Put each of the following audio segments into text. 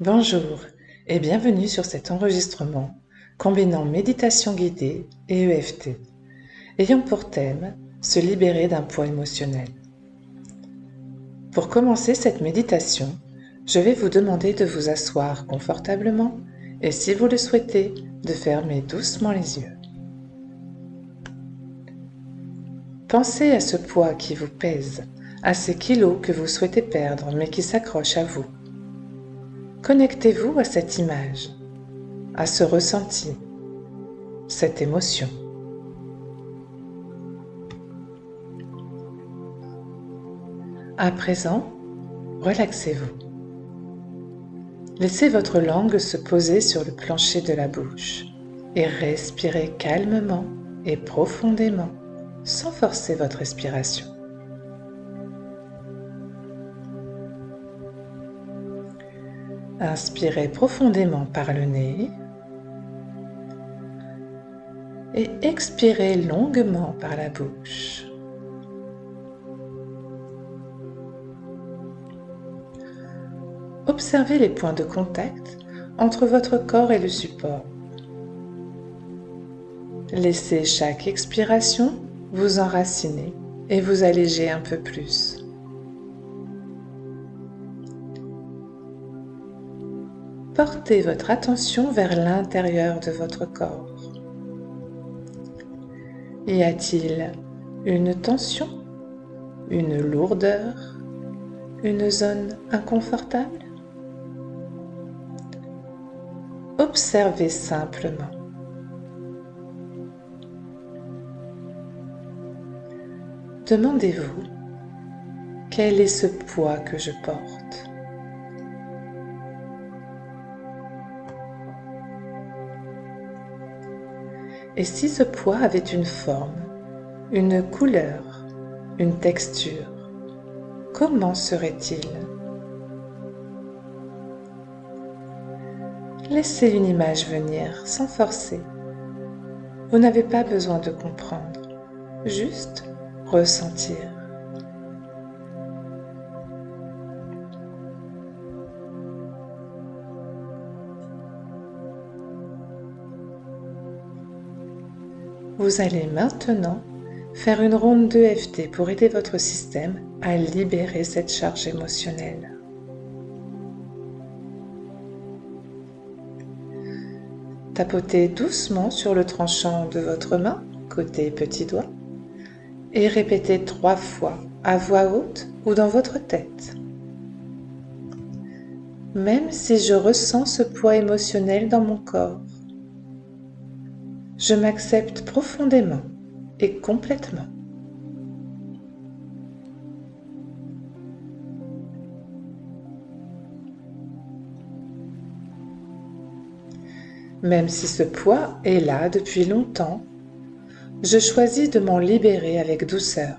Bonjour et bienvenue sur cet enregistrement combinant méditation guidée et EFT, ayant pour thème se libérer d'un poids émotionnel. Pour commencer cette méditation, je vais vous demander de vous asseoir confortablement et si vous le souhaitez, de fermer doucement les yeux. Pensez à ce poids qui vous pèse, à ces kilos que vous souhaitez perdre mais qui s'accrochent à vous. Connectez-vous à cette image, à ce ressenti, cette émotion. À présent, relaxez-vous. Laissez votre langue se poser sur le plancher de la bouche et respirez calmement et profondément sans forcer votre respiration. Inspirez profondément par le nez et expirez longuement par la bouche. Observez les points de contact entre votre corps et le support. Laissez chaque expiration vous enraciner et vous alléger un peu plus. Portez votre attention vers l'intérieur de votre corps. Y a-t-il une tension, une lourdeur, une zone inconfortable? Observez simplement. Demandez-vous, quel est ce poids que je porte? Et si ce poids avait une forme, une couleur, une texture, comment serait-il? Laissez une image venir sans forcer. Vous n'avez pas besoin de comprendre, juste ressentir. Vous allez maintenant faire une ronde d'EFT pour aider votre système à libérer cette charge émotionnelle. Tapotez doucement sur le tranchant de votre main, côté petit doigt, et répétez 3 fois à voix haute ou dans votre tête. Même si je ressens ce poids émotionnel dans mon corps, je m'accepte profondément et complètement. Même si ce poids est là depuis longtemps, je choisis de m'en libérer avec douceur.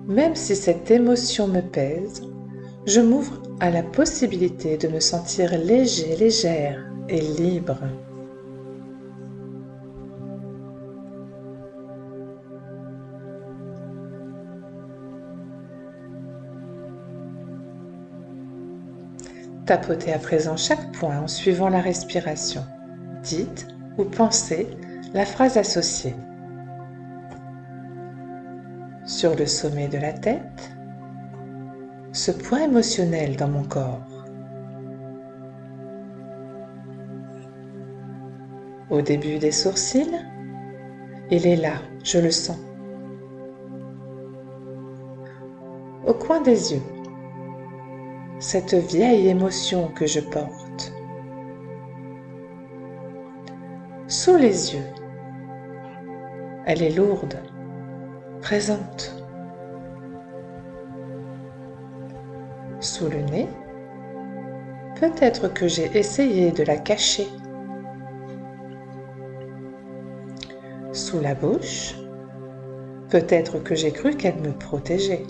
Même si cette émotion me pèse, je m'ouvre à la possibilité de me sentir léger, légère et libre. Tapotez à présent chaque point en suivant la respiration. Dites ou pensez la phrase associée. Sur le sommet de la tête, ce poids émotionnel dans mon corps. Au début des sourcils, il est là, je le sens. Au coin des yeux, cette vieille émotion que je porte. Sous les yeux, elle est lourde, présente. Sous le nez, peut-être que j'ai essayé de la cacher. Sous la bouche, peut-être que j'ai cru qu'elle me protégeait.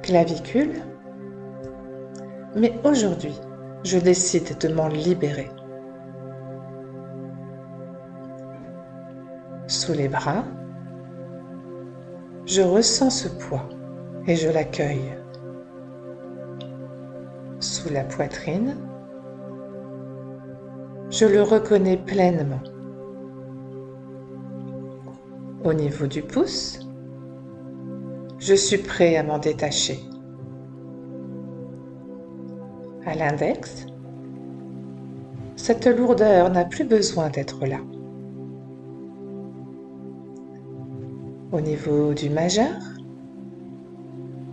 Clavicule, mais aujourd'hui, je décide de m'en libérer. sous les bras. Je ressens ce poids et je l'accueille. Sous la poitrine, je le reconnais pleinement. Au niveau du pouce, je suis prêt à m'en détacher. À l'index, cette lourdeur n'a plus besoin d'être là. Au niveau du majeur,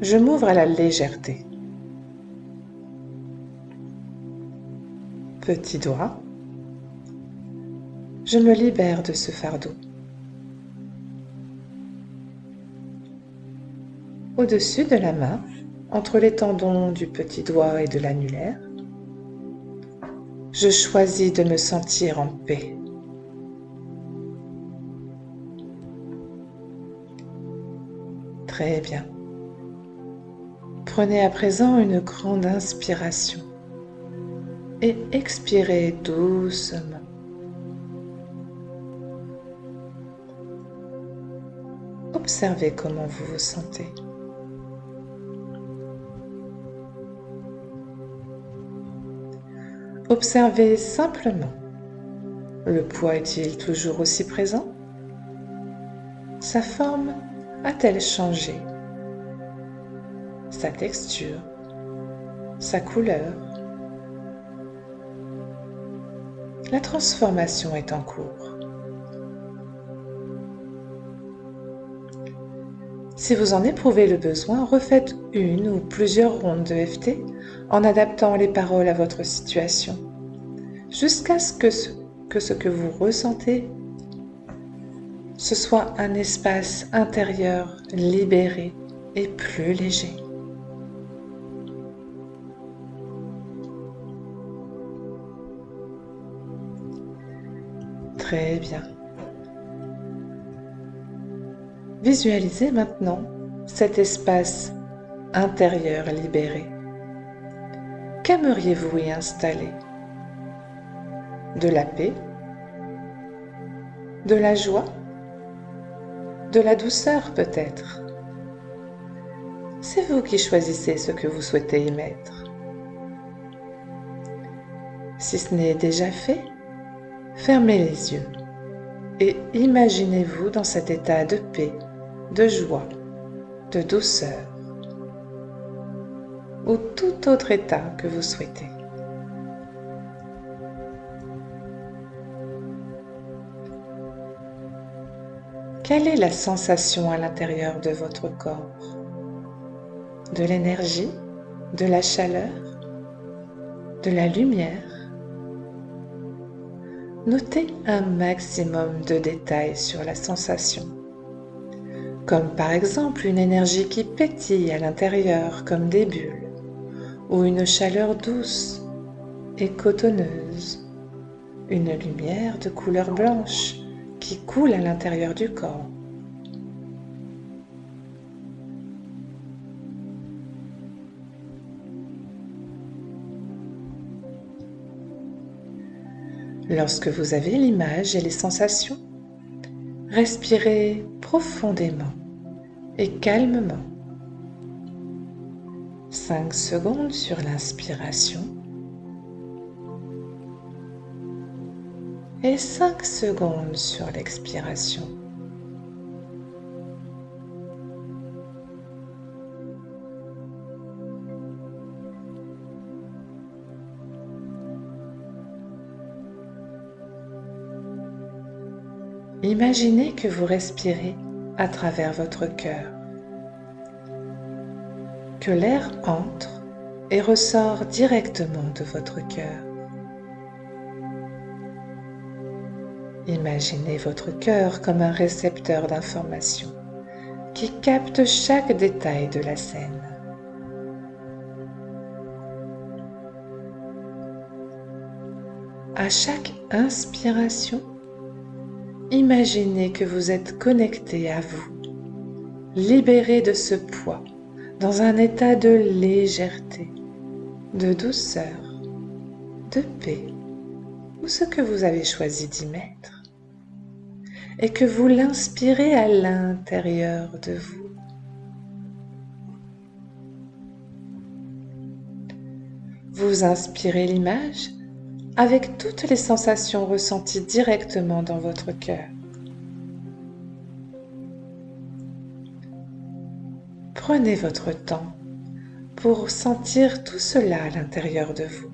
je m'ouvre à la légèreté. Petit doigt, je me libère de ce fardeau. Au-dessus de la main, entre les tendons du petit doigt et de l'annulaire, je choisis de me sentir en paix. Très bien. Prenez à présent une grande inspiration et expirez doucement. Observez comment vous vous sentez. Observez simplement. Le poids est-il toujours aussi présent? Sa forme a-t-elle changé? Sa texture? Sa couleur? La transformation est en cours. Si vous en éprouvez le besoin, refaites une ou plusieurs rondes de EFT en adaptant les paroles à votre situation, jusqu'à ce que vous ressentez, ce soit un espace intérieur libéré et plus léger. Très bien. Visualisez maintenant cet espace intérieur libéré. Qu'aimeriez-vous y installer? De la paix? De la joie? De la douceur peut-être? C'est vous qui choisissez ce que vous souhaitez y mettre. Si ce n'est déjà fait, fermez les yeux et imaginez-vous dans cet état de paix, de joie, de douceur ou tout autre état que vous souhaitez. Quelle est la sensation à l'intérieur de votre corps? De l'énergie, de la chaleur, de la lumière? Notez un maximum de détails sur la sensation, comme par exemple une énergie qui pétille à l'intérieur comme des bulles, ou une chaleur douce et cotonneuse, une lumière de couleur blanche qui coule à l'intérieur du corps. Lorsque vous avez l'image et les sensations, respirez profondément et calmement. 5 secondes sur l'inspiration et 5 secondes sur l'expiration. Imaginez que vous respirez à travers votre cœur, que l'air entre et ressort directement de votre cœur. Imaginez votre cœur comme un récepteur d'informations qui capte chaque détail de la scène. À chaque inspiration, imaginez que vous êtes connecté à vous, libéré de ce poids, dans un état de légèreté, de douceur, de paix, ou ce que vous avez choisi d'y mettre. et que vous l'inspirez à l'intérieur de vous. Vous inspirez l'image avec toutes les sensations ressenties directement dans votre cœur. Prenez votre temps pour sentir tout cela à l'intérieur de vous.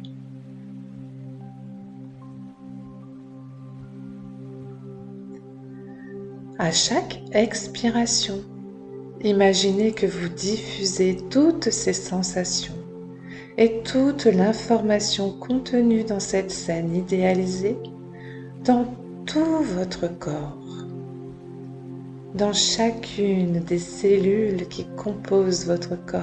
À chaque expiration, imaginez que vous diffusez toutes ces sensations et toute l'information contenue dans cette scène idéalisée dans tout votre corps, dans chacune des cellules qui composent votre corps.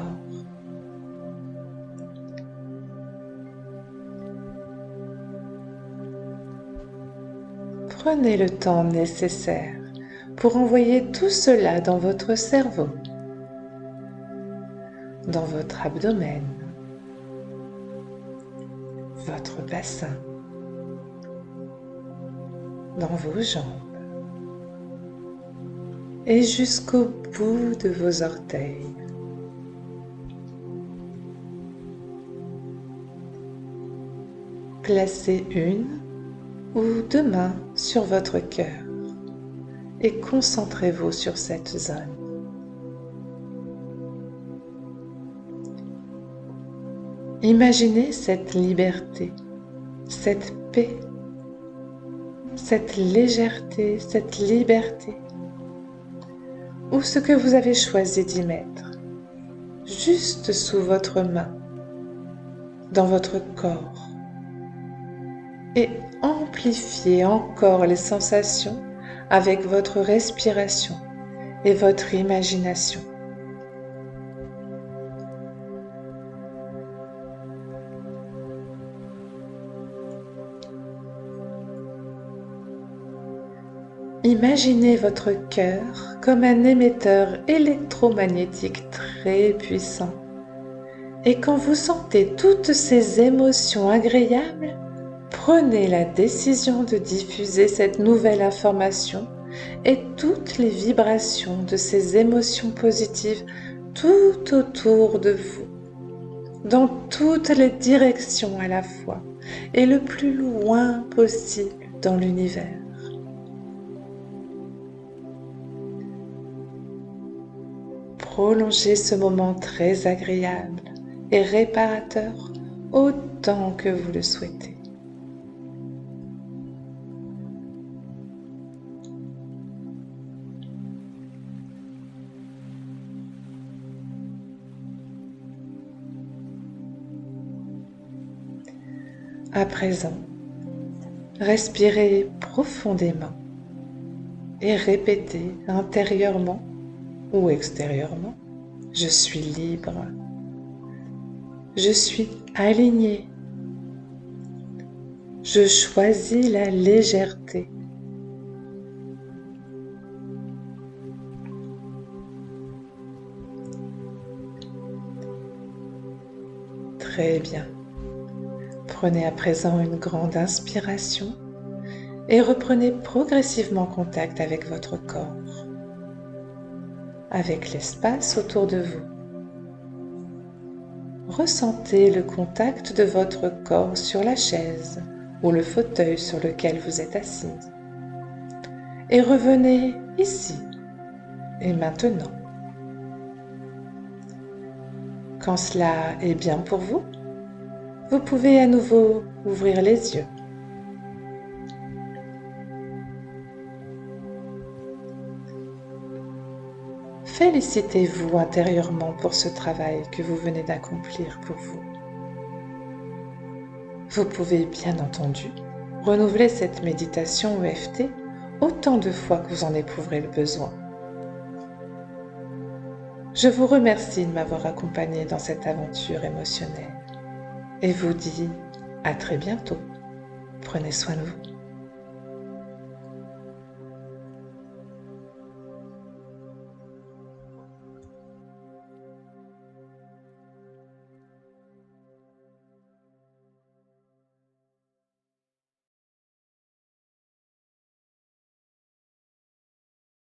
Prenez le temps nécessaire pour envoyer tout cela dans votre cerveau, dans votre abdomen, votre bassin, dans vos jambes et jusqu'au bout de vos orteils. Placez une ou deux mains sur votre cœur et concentrez-vous sur cette zone. Imaginez cette liberté, cette paix, cette légèreté, cette liberté, ou ce que vous avez choisi d'y mettre, juste sous votre main, dans votre corps, et amplifiez encore les sensations avec votre respiration et votre imagination. Imaginez votre cœur comme un émetteur électromagnétique très puissant. Et quand vous sentez toutes ces émotions agréables, prenez la décision de diffuser cette nouvelle information et toutes les vibrations de ces émotions positives tout autour de vous, dans toutes les directions à la fois et le plus loin possible dans l'univers. Prolongez ce moment très agréable et réparateur autant que vous le souhaitez. À présent, respirez profondément et répétez intérieurement ou extérieurement, je suis libre, je suis aligné, je choisis la légèreté. Très bien. Prenez à présent une grande inspiration et reprenez progressivement contact avec votre corps, avec l'espace autour de vous. Ressentez le contact de votre corps sur la chaise ou le fauteuil sur lequel vous êtes assis. Et revenez ici et maintenant. Quand cela est bien pour vous, vous pouvez à nouveau ouvrir les yeux. Félicitez-vous intérieurement pour ce travail que vous venez d'accomplir pour vous. Vous pouvez bien entendu renouveler cette méditation EFT autant de fois que vous en éprouverez le besoin. Je vous remercie de m'avoir accompagné dans cette aventure émotionnelle et vous dis à très bientôt. Prenez soin de vous.